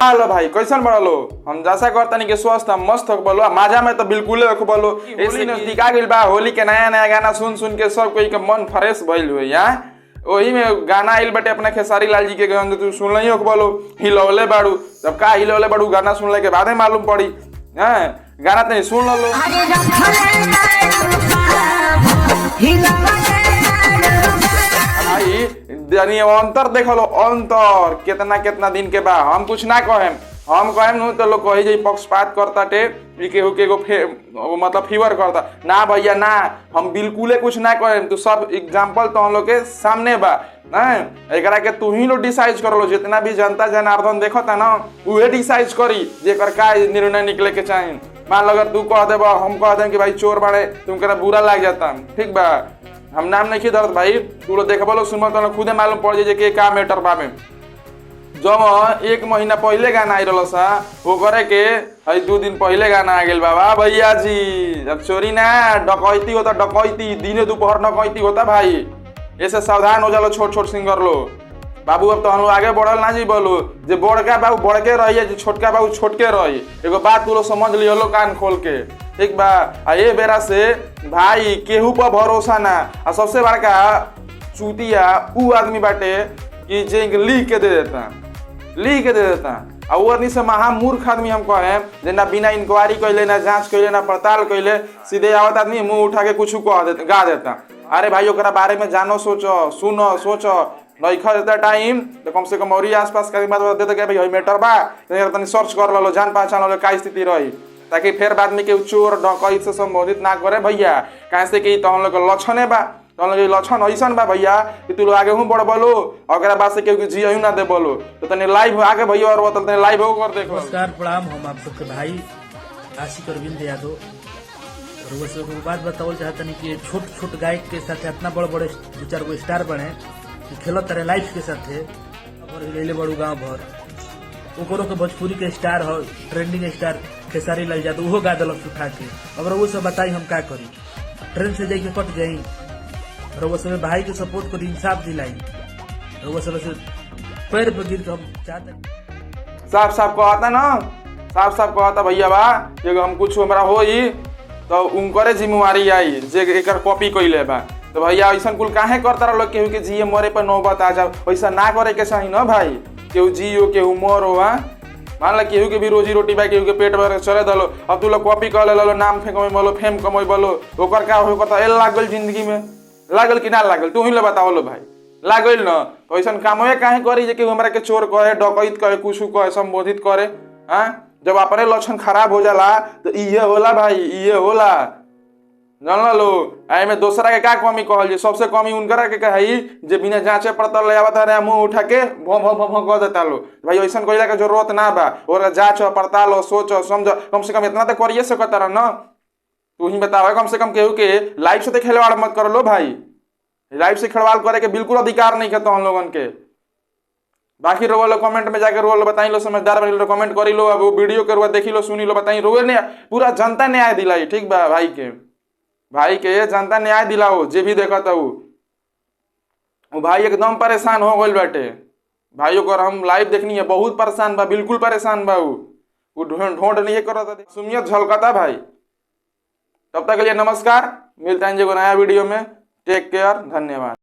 Hello भाई कैसन बड़ा लो हम जैसा करता नहीं कि स्वस्थ हम मस्त हो बोलो मजा में तो बिल्कुल रख बोलो ऐसी नजदीक आ गइल बा होली के नया नया गाना सुन सुन के सब कोई के मन फ्रेश भइल हुई यार वही में गाना आइल बटे अपना खेसारी लाल जी के गाना तू सुन लियो बोलो हिलौले बाड़ू जब का हिलौले बाड़ू गाना सुनले के बाद मालूम पड़ी हैं गाना तो सुन लो भाई अंतर देख लो अंतर कितना कितना दिन के बाद हम कुछ ना कहें हम कहें नु तो लोग कही पक्षपात करता टे केहू के मतलब फीवर करता ना भैया ना हम बिल्कुल कुछ ना कहें तो सब एग्जाम्पल तो हम लोग के सामने बा ना एकरा के तू ही लोग डिसाइड कर लो जितना भी जनता जनार्दन देखता ना उहे डिसाइड करी जेकर का निर्णय निकले के चाहे मान लो अगर तू कह देब हम कह दे कि भाई चोर बाड़े तुमकरा बुरा लग जाता ठीक बा हम नाम नहीं दर्द भाई तू लोग देखबो लो सुनबो तो खुदे मालूम पड़ जाए कि का मैटर बाबे जब एक महीना पहले गाना आई रहा सा वो करे के 2 दिन पहले गाना आ गया बाबा भैया जी अब चोरी ना डकैती होता डकैती दिने दोपहर डकैती होता भाई ऐसे सावधान हो जालो छोट छोट सिंगर लो बाबू अब तो हम आगे बढ़ल ना जी बोलो जे बड़का बाबू बड़के रही है छोटका बाबू छोटके रही एगो बात तू लोग समझ लियो लो कान खोल के ठीक बा ये बेरा से भाई केहू पर भरोसा ना आ सबसे बड़का चूतिया ऊ आदमी बाटे कि जे लिख के दे देता आ वो आदमी से महामूर्ख आदमी हम कहे जे ना बिना इंक्वायरी कैले ना जांच कैले ना पड़ताल कैले सीधे आवत आदमी मुंह उठा के कुछ गा देता अरे भाई ओकरा बारे में जानो सोचो सुनो सोचो नइखा देता टाइम तो कम से कम और आसपास का बात दे दे भाई मैटर बा तनी सर्च कर लो जान पहचान लो का स्थिति रही ताकि फिर बाद में केहू चोर डकैत से संबोधित ना करे भैया कहे से कि तो हम लोग लक्षण बा तो हम लोग लक्षण ऐसा बा भैया कि तू लोग आगे हूँ बड़ बोलो और बाद से केहू जी ना दे बोलो तो तनी लाइव आगे भैया और बता तनी लाइव हो कर देखो। नमस्कार प्रणाम हम आप सबके भाई आशिक अरविंद यादव और वो सब बात बतावल चाहता नहीं कि छोट छोट गायक के साथ इतना बड़े बड़े 2-4 गो स्टार बने खेलत रहे लाइफ के साथ और ले बड़ू गाँव भर ओकरों के भोजपुरी के स्टार हो ट्रेंडिंग स्टार खेसारी लाल यादव वो गा दिलक उठा के अगर वो सब बताई हम क्या करी ट्रेन से जाके कट जाई और वो सब भाई के सपोर्ट करी इंसाफ दिलाई और वो सब पैर पर गिर के हम चाहते साफ साफ कहता ना साफ साफ कहता भैया बा कि हम कुछ हमारा होई तो उनकरे जिम्मेवारी आई जे एकर कॉपी कइले बा तो भैया ऐसा कुल काहे करता रहो केहू के जिये मरे पर नौबत आ जाओ वैसा ना करे के चाही ना भाई केहू जियो केहू मरो मान ला केहू के भी रोजी रोटी बा केहू के पेट भर चले दलो अब तू लोग कॉपी कर ले नाम फेंकमे बोलो फेम कमई बोलो ओकर का हो कत एल लागल जिंदगी में लागल कि ना लागल तू ही ले बताओ लो भाई लागल न तो ऐसा कामोए काहे करी जे केहू हमरा के चोर कहे डकैत कहे कुछ कहे संबोधित करे हाँ जब अपने लक्षण खराब हो जाला तो इहे होला भाई इहे होला जानल लो आई में दूसरा के का कमी कहल जे सबसे कमी उनकरा के कही जे बिना जांचे पड़ताल ले आवत रे मुंह उठा के भम भम भम कह देता लो भाई ऐसा कइला के जरूरत ना बा और जांच पड़ताल सोच समझ कम से कम इतना तो करिए सकता रह ना तू ही बताओ कम से कम केहू के लाइफ से तो खिलवाड़ मत कर लो भाई लाइफ से खिलवाड़ करे के बिल्कुल अधिकार नहीं करता हम लोगन के बाकी रो लो कमेंट में जाकर रो लो बताई लो समझदार बनी लो कमेंट करी लो अब वो वीडियो के देखी लो सुनी लो बताई रोए ने पूरा जनता न्याय दिलाई ठीक बा भाई के जनता न्याय दिलाओ जे भी देखता वो भाई एकदम परेशान हो गइल बाटे भाइयों को हम लाइव देखनी है बहुत परेशान बा बिल्कुल परेशान बा वो ढोंढ नहीं करता सुमियत झलकता भाई तब तक के लिए नमस्कार मिलते हैं जो नया वीडियो में टेक केयर धन्यवाद।